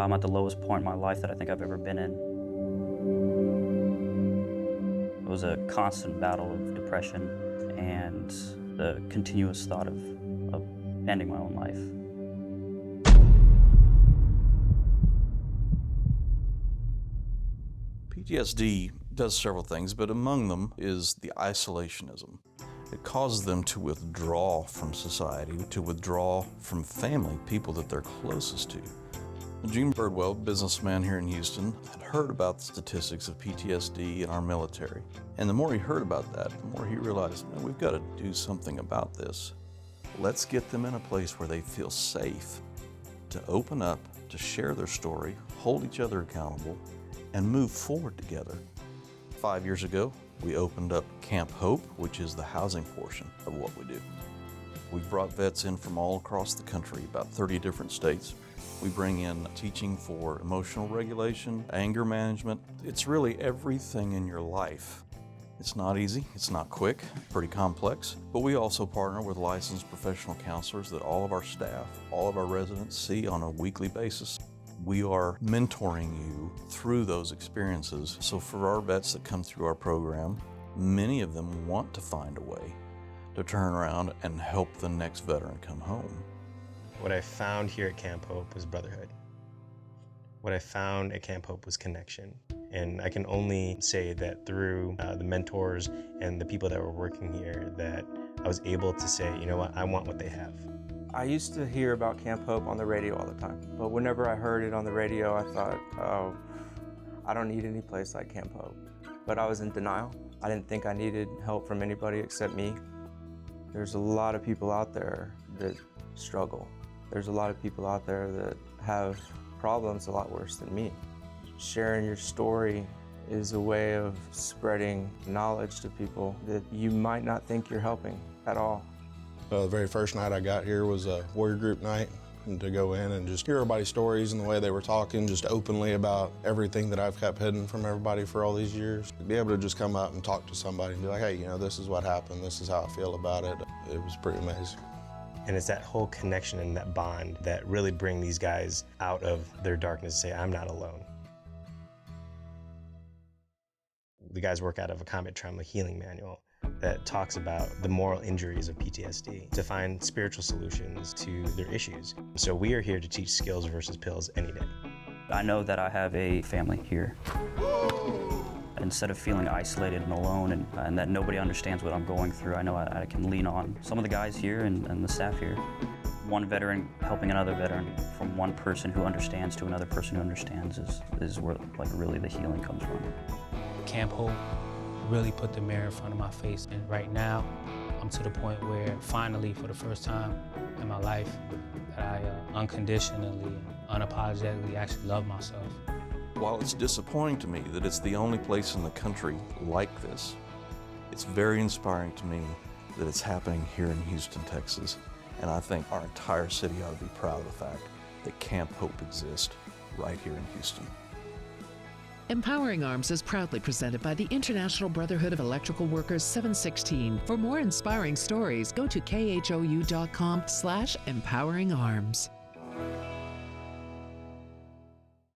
I'm at the lowest point in my life that I think I've ever been in. It was a constant battle of depression and the continuous thought of ending my own life. PTSD does several things, but among them is the isolationism. It causes them to withdraw from society, to withdraw from family, people that they're closest to. Gene Birdwell, businessman here in Houston, had heard about the statistics of PTSD in our military. And the more he heard about that, the more he realized, man, we've got to do something about this. Let's get them in a place where they feel safe to open up, to share their story, hold each other accountable, and move forward together. 5 years ago, we opened up Camp Hope, which is the housing portion of what we do. We've brought vets in from all across the country, about 30 different states. We bring in teaching for emotional regulation, anger management. It's really everything in your life. It's not easy, it's not quick, pretty complex, but we also partner with licensed professional counselors that all of our staff, all of our residents see on a weekly basis. We are mentoring you through those experiences. So for our vets that come through our program, many of them want to find a way to turn around and help the next veteran come home. What I found here at Camp Hope was brotherhood. What I found at Camp Hope was connection. And I can only say that through the mentors and the people that were working here that I was able to say, you know what, I want what they have. I used to hear about Camp Hope on the radio all the time, but whenever I heard it on the radio, I thought, oh, I don't need any place like Camp Hope. But I was in denial. I didn't think I needed help from anybody except me. There's a lot of people out there that struggle. There's a lot of people out there that have problems a lot worse than me. Sharing your story is a way of spreading knowledge to people that you might not think you're helping at all. The very first night I got here was a warrior group night, and to go in and just hear everybody's stories and the way they were talking just openly about everything that I've kept hidden from everybody for all these years. To be able to just come up and talk to somebody and be like, hey, you know, this is what happened, this is how I feel about it. It was pretty amazing. And it's that whole connection and that bond that really bring these guys out of their darkness and say, I'm not alone. The guys work out of a combat trauma healing manual that talks about the moral injuries of PTSD to find spiritual solutions to their issues. So we are here to teach skills versus pills any day. I know that I have a family here. Instead of feeling isolated and alone and that nobody understands what I'm going through, I know I can lean on some of the guys here and the staff here. One veteran helping another veteran, from one person who understands to another person who understands is where like really the healing comes from. Camp Hope really put the mirror in front of my face, and right now I'm to the point where finally, for the first time in my life, that I unconditionally, unapologetically actually love myself. While it's disappointing to me that it's the only place in the country like this, it's very inspiring to me that it's happening here in Houston, Texas. And I think our entire city ought to be proud of the fact that Camp Hope exists right here in Houston. Empowering Arms is proudly presented by the International Brotherhood of Electrical Workers 716. For more inspiring stories, go to khou.com/empoweringarms.